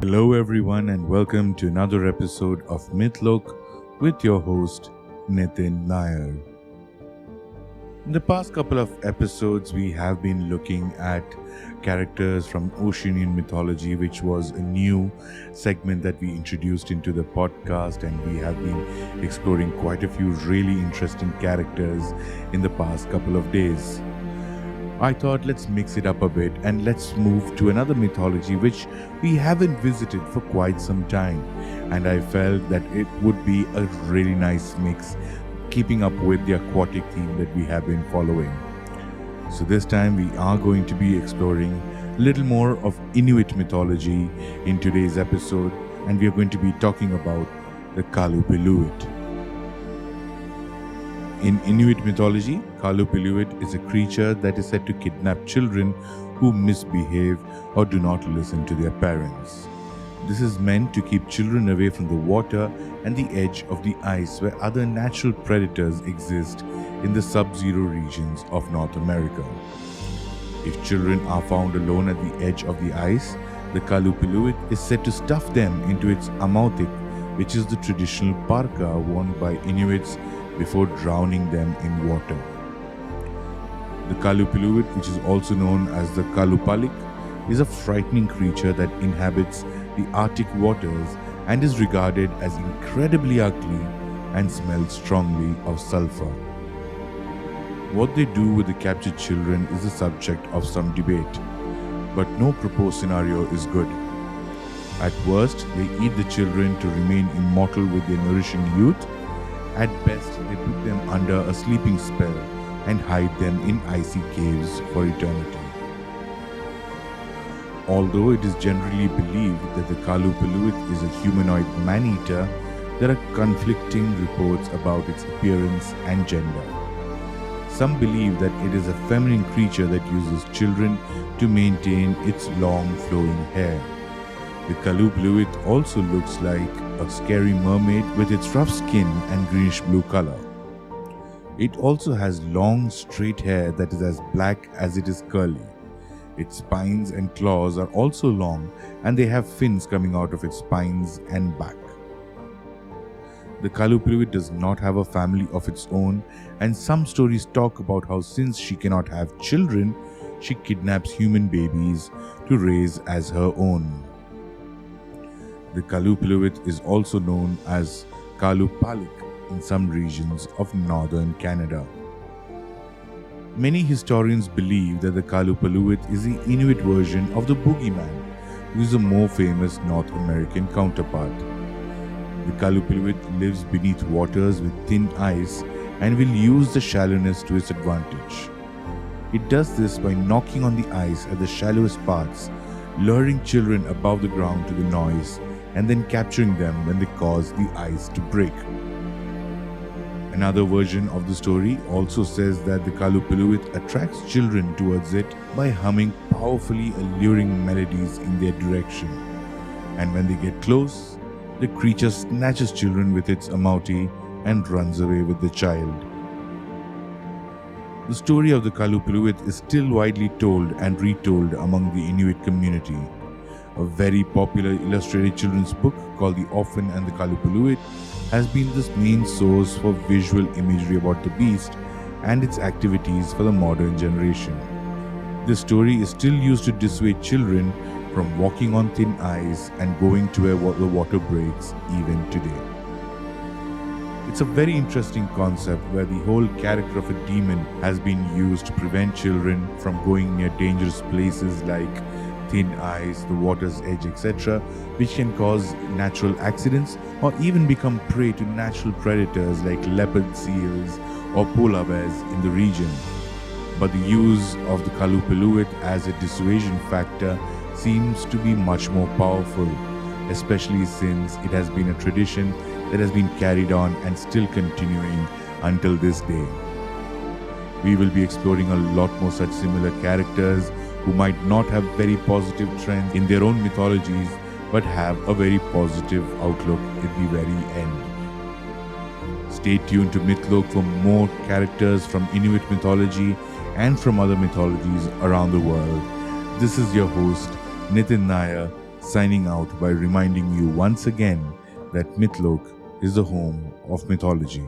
Hello, everyone, and welcome to another episode of Mythology with your host, Nitin Nair. In the past couple of episodes, we have been looking at characters from Oceanian mythology, which was a new segment that we introduced into the podcast, and we have been exploring quite a few really interesting characters in the past couple of days. I thought let's mix it up a bit and let's move to another mythology which we haven't visited for quite some time, and I felt that it would be a really nice mix keeping up with the aquatic theme that we have been following. So this time we are going to be exploring a little more of Inuit mythology in today's episode, and we are going to be talking about the Qallupilluit. In Inuit mythology, Qallupilluit is a creature that is said to kidnap children who misbehave or do not listen to their parents. This is meant to keep children away from the water and the edge of the ice where other natural predators exist in the sub-zero regions of North America. If children are found alone at the edge of the ice, the Qallupilluit is said to stuff them into its amautik, which is the traditional parka worn by Inuits before drowning them in water. The Qallupilluit, which is also known as the Qalupalik, is a frightening creature that inhabits the Arctic waters and is regarded as incredibly ugly and smells strongly of sulphur. What they do with the captured children is the subject of some debate, but no proposed scenario is good. At worst, they eat the children to remain immortal with their nourishing youth. At best, they put them under a sleeping spell and hide them in icy caves for eternity. Although it is generally believed that the Qallupilluit is a humanoid man-eater, there are conflicting reports about its appearance and gender. Some believe that it is a feminine creature that uses children to maintain its long flowing hair. The Qallupilluit also looks like a scary mermaid with its rough skin and greenish blue color. It also has long straight hair that is as black as it is curly. Its spines and claws are also long, and they have fins coming out of its spines and back. The Qallupilluit does not have a family of its own, and some stories talk about how since she cannot have children, she kidnaps human babies to raise as her own. The Qallupilluit is also known as Qalupalik in some regions of northern Canada. Many historians believe that the Qallupilluit is the Inuit version of the boogeyman, who is a more famous North American counterpart. The Qallupilluit lives beneath waters with thin ice and will use the shallowness to its advantage. It does this by knocking on the ice at the shallowest parts, luring children above the ground to the noise, and then capturing them when they cause the ice to break. Another version of the story also says that the Qallupilluit attracts children towards it by humming powerfully alluring melodies in their direction, and when they get close, the creature snatches children with its amautik and runs away with the child. The story of the Qallupilluit is still widely told and retold among the Inuit community. A very popular illustrated children's book called The Orphan and the Qallupilluit has been the main source for visual imagery about the beast and its activities for the modern generation. This story is still used to dissuade children from walking on thin ice and going to where the water breaks even today. It's a very interesting concept where the whole character of a demon has been used to prevent children from going near dangerous places like thin ice, the water's edge, etc., which can cause natural accidents or even become prey to natural predators like leopard seals or polar bears in the region. But the use of the Qallupilluit as a dissuasion factor seems to be much more powerful, especially since it has been a tradition that has been carried on and still continuing until this day. We will be exploring a lot more such similar characters who might not have very positive trends in their own mythologies but have a very positive outlook at the very end. Stay tuned to Mythology for more characters from Inuit mythology and from other mythologies around the world. This is your host, Nitin Nair, signing out by reminding you once again that Mythlok is the home of mythology.